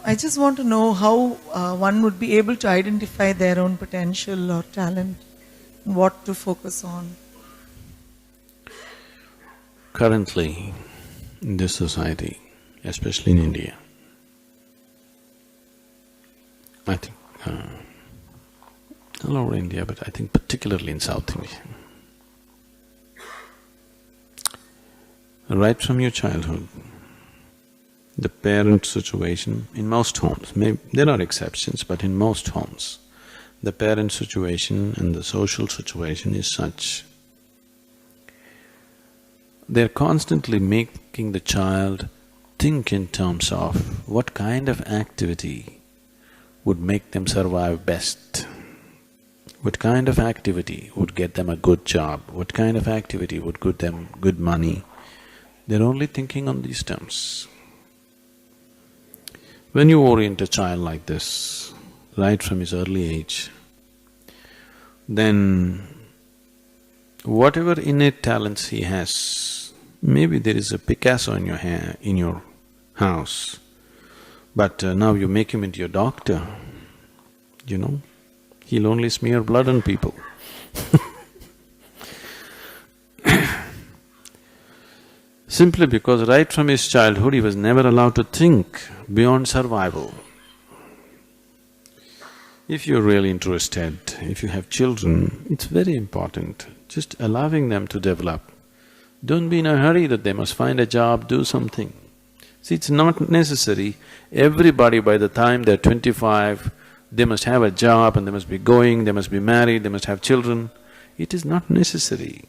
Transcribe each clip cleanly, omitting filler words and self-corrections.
I just want to know how one would be able to identify their own potential or talent, what to focus on. Currently, in this society, especially in India, I think, all over India, but I think particularly in South India, right from your childhood, the parent situation in most homes, there are exceptions, but in most homes, the parent situation and the social situation is such. They're constantly making the child think in terms of what kind of activity would make them survive best, what kind of activity would get them a good job, what kind of activity would get them good money. They're only thinking on these terms. When you orient a child like this, right from his early age, then whatever innate talents he has, maybe there is a Picasso in your house, but now you make him into a doctor, he'll only smear blood on people. Simply because right from his childhood he was never allowed to think beyond survival. If you're really interested, if you have children, it's very important, just allowing them to develop. Don't be in a hurry that they must find a job, do something. See, it's not necessary, everybody by the time they're 25, they must have a job and they must be going, they must be married, they must have children. It is not necessary.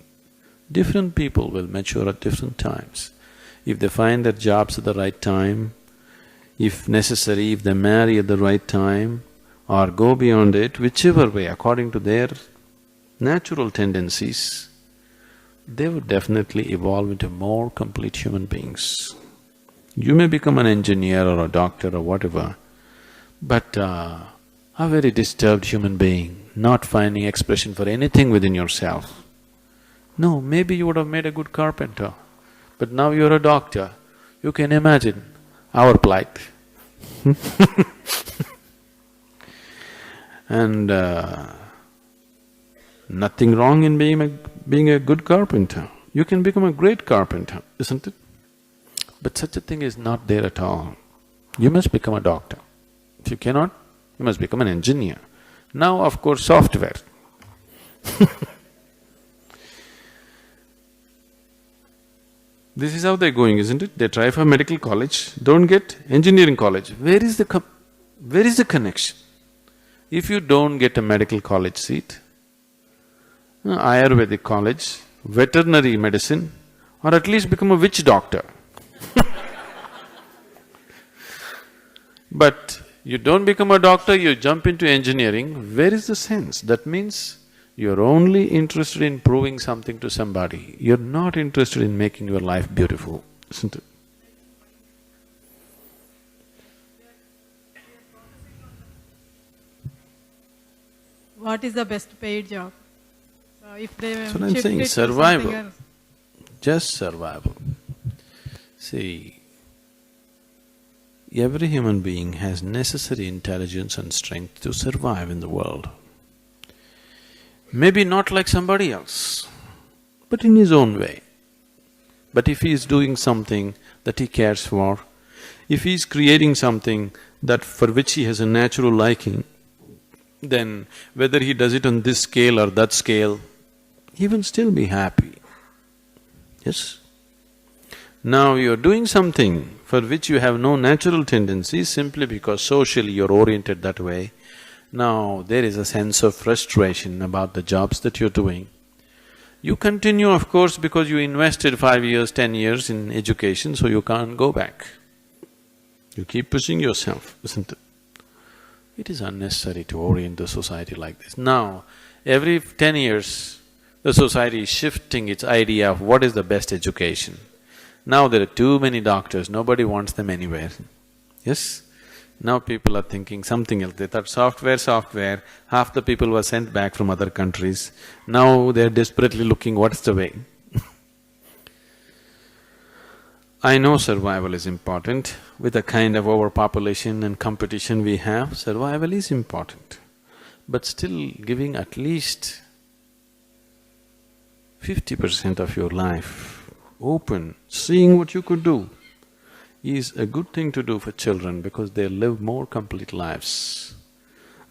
Different people will mature at different times. If they find their jobs at the right time, if necessary, if they marry at the right time or go beyond it, whichever way, according to their natural tendencies, they would definitely evolve into more complete human beings. You may become an engineer or a doctor or whatever, but a very disturbed human being, not finding expression for anything within yourself. No, maybe you would have made a good carpenter, but now you're a doctor. You can imagine our plight. And nothing wrong in being a good carpenter. You can become a great carpenter, isn't it? But such a thing is not there at all. You must become a doctor. If you cannot, you must become an engineer. Now, of course, software. This is how they're going, isn't it? They try for medical college, don't get engineering college. Where is the connection? If you don't get a medical college seat, Ayurvedic college, veterinary medicine, or at least become a witch doctor. But you don't become a doctor, you jump into engineering, where is the sense? That means you're only interested in proving something to somebody, you're not interested in making your life beautiful, isn't it? What is the best paid job? So if they That's what I'm saying, survival. Just survival. See, every human being has necessary intelligence and strength to survive in the world. Maybe not like somebody else, but in his own way. But if he is doing something that he cares for, if he is creating something that for which he has a natural liking, then whether he does it on this scale or that scale, he will still be happy. Yes? Now you're doing something for which you have no natural tendency simply because socially you're oriented that way. Now there is a sense of frustration about the jobs that you're doing. You continue, of course, because you invested 5 years, 10 years in education, so you can't go back. You keep pushing yourself, isn't it? It is unnecessary to orient the society like this. Now, every 10 years, the society is shifting its idea of what is the best education. Now there are too many doctors, nobody wants them anywhere. Yes? Now people are thinking something else. They thought software, half the people were sent back from other countries. Now they're desperately looking what's the way. I know survival is important. With the kind of overpopulation and competition we have, survival is important. But still giving at least 50% of your life open, seeing what you could do, is a good thing to do for children because they live more complete lives.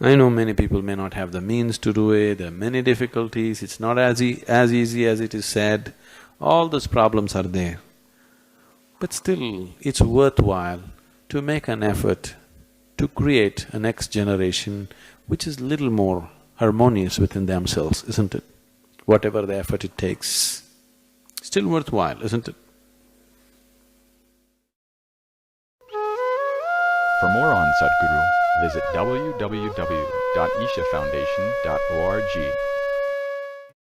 I know many people may not have the means to do it, there are many difficulties, it's not as easy as it is said, all those problems are there. But still, it's worthwhile to make an effort to create a next generation which is little more harmonious within themselves, isn't it? Whatever the effort it takes, still worthwhile, isn't it? For more on Sadhguru, visit www.ishafoundation.org.